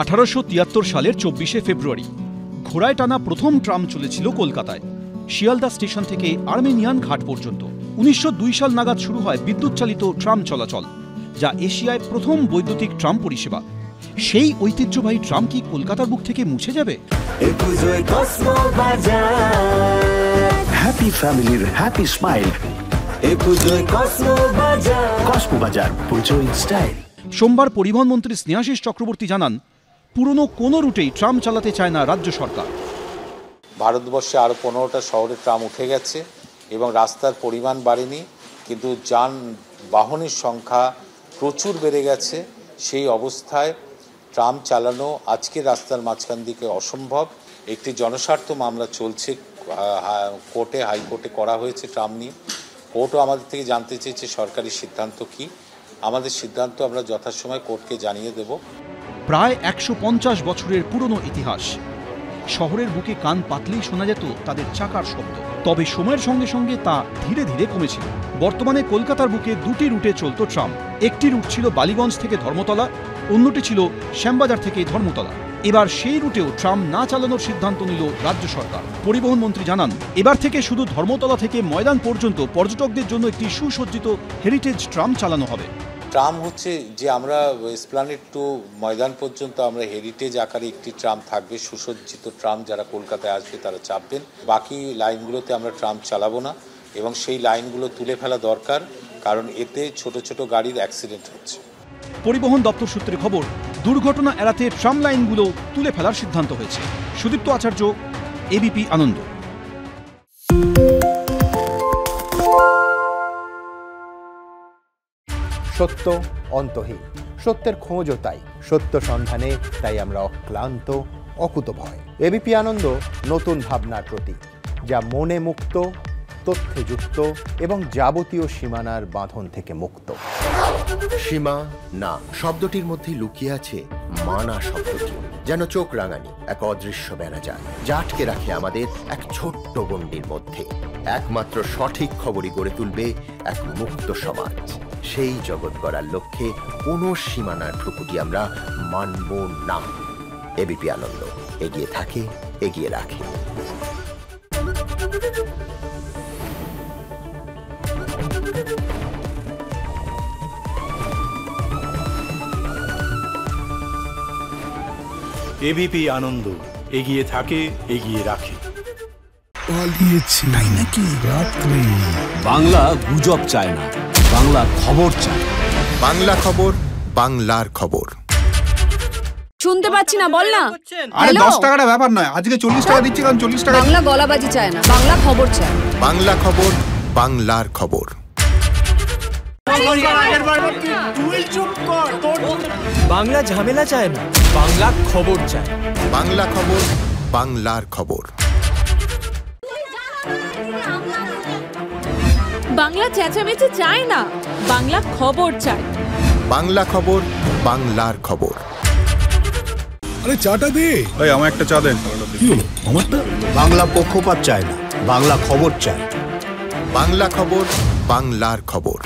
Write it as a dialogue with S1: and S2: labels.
S1: 1873 সালের 24শে ফেব্রুয়ারি ঘোড়ায় টানা প্রথম ট্রাম চলেছিল কলকাতায়, শিয়ালদা স্টেশন থেকে আর্মেনিয়ান ঘাট পর্যন্ত। 1902 সাল নাগাদ শুরু হয় বিদ্যুৎ চালিত ট্রাম চলাচল, যা এশিয়ায় প্রথম বৈদ্যুতিক ট্রাম পরিষেবা। সেই ঐতিহ্যবাহী ট্রাম কি কলকাতার বুক থেকে মুছে যাবে?
S2: হ্যাপি ফ্যামিলির হ্যাপি স্মাইল, কসমোবাজার পুজোয় স্টাইল।
S1: সোমবার পরিবহন মন্ত্রী স্নেহাশিস চক্রবর্তী জানান, পুরনো কোনো রুটেই ট্রাম চালাতে চায় না রাজ্য সরকার।
S3: ভারতবর্ষে আরও 15টা শহরে ট্রাম উঠে গেছে এবং রাস্তার পরিমাণ বাড়েনি, কিন্তু যানবাহনের সংখ্যা প্রচুর বেড়ে গেছে। সেই অবস্থায় ট্রাম চালানো আজকে রাস্তার মাঝখান দিকে অসম্ভব। একটি জনস্বার্থ মামলা চলছে কোর্টে, হাইকোর্টে করা হয়েছে ট্রাম নিয়ে। কোর্টও আমাদের থেকে জানতে চেয়েছে সরকারি সিদ্ধান্ত কি। আমাদের সিদ্ধান্ত আমরা যথাসময়ে কোর্টকে জানিয়ে দেব।
S1: প্রায় 150 বছরের পুরনো ইতিহাস। শহরের বুকে কান পাতলেই শোনা যেত তাদের চাকার শব্দ। তবে সময়ের সঙ্গে সঙ্গে তা ধীরে ধীরে কমেছিল। বর্তমানে কলকাতার বুকে দুটি রুটে চলত ট্রাম। একটি রুট ছিল বালিগঞ্জ থেকে ধর্মতলা, অন্যটি ছিল শ্যামবাজার থেকে ধর্মতলা। এবার সেই রুটেও ট্রাম না চালানোর সিদ্ধান্ত নিল রাজ্য সরকার। পরিবহন মন্ত্রী জানান, এবার থেকে শুধু ধর্মতলা থেকে ময়দান পর্যন্ত পর্যটকদের জন্য একটি সুসজ্জিত হেরিটেজ ট্রাম চালানো হবে।
S3: ট্রাম হচ্ছে যে আমরা এসপ্ল্যানেড টু ময়দান পর্যন্ত আমরা হেরিটেজ আকারে একটি ট্রাম থাকবে, সুসজ্জিত ট্রাম। যারা কলকাতায় আসবে তারা চাপবেন। বাকি লাইনগুলোতে আমরা ট্রাম চালাবো না এবং সেই লাইনগুলো তুলে ফেলা দরকার, কারণ এতে ছোট ছোট গাড়ির অ্যাক্সিডেন্ট হচ্ছে।
S1: পরিবহন দপ্তর সূত্রে খবর, দুর্ঘটনা এড়াতে ট্রাম লাইনগুলো তুলে ফেলার সিদ্ধান্ত হয়েছে। সুদীপ্ত আচার্য, এবিপি আনন্দ।
S4: সত্য অন্তহীন, সত্যের খোঁজও তাই, সত্য সন্ধানে তাই আমরা অক্লান্ত, অকুতভয়। এবিপি আনন্দ নতুন ভাবনার প্রতীক, যা মনে মুক্ত, তথ্যে যুক্ত এবং যাবতীয় সীমানার বাঁধন থেকে মুক্ত।
S5: সীমা না শব্দটির মধ্যে লুকিয়ে আছে মানা শব্দটি, যেন চোখ রাঙানি এক অদৃশ্য বেড়াজাল, যা আটকে রাখে আমাদের এক ছোট্ট গণ্ডির মধ্যে। একমাত্র সঠিক খবরই গড়ে তুলবে এক মুক্ত সমাজ। সেই জগৎ গড়ার লক্ষ্যে কোনো সীমানার ঠুকুটি আমরা মানব না। এবিপি আনন্দ এগিয়ে থাকে, এগিয়ে রাখে।
S6: এবিপি আনন্দ এগিয়ে থাকে, এগিয়ে রাখে।
S7: পালিয়েছে তাই নাকি? রাত্রি
S8: বাংলা গুজব চায় না, বাংলা খবর চায়।
S5: বাংলা খবর, বাংলার খবর।
S9: শুনতে পাচ্ছি না, বল না।
S7: আরে 10 টাকাটা ব্যাপার নয়, আজকে 40 টাকা দিচ্ছি, কারণ 40 টাকা।
S9: বাংলা গলাবাজি চায় না, বাংলা খবর চায়।
S5: বাংলা খবর, বাংলার খবর।
S8: বাংলা ঝামেলা চায় না, বাংলা খবর চায়।
S5: বাংলা খবর, বাংলার খবর।
S9: বাংলা চেঁচামেচি চায় না, বাংলা খবর চায়।
S5: বাংলা খবর, বাংলার খবর।
S7: আরে চাটা দে।
S6: এই আমার একটা চা দেন।
S7: কি হলো আমারটা?
S2: বাংলা পক্ষপাত চায় না, বাংলা খবর চায়।
S5: বাংলা খবর, বাংলার খবর।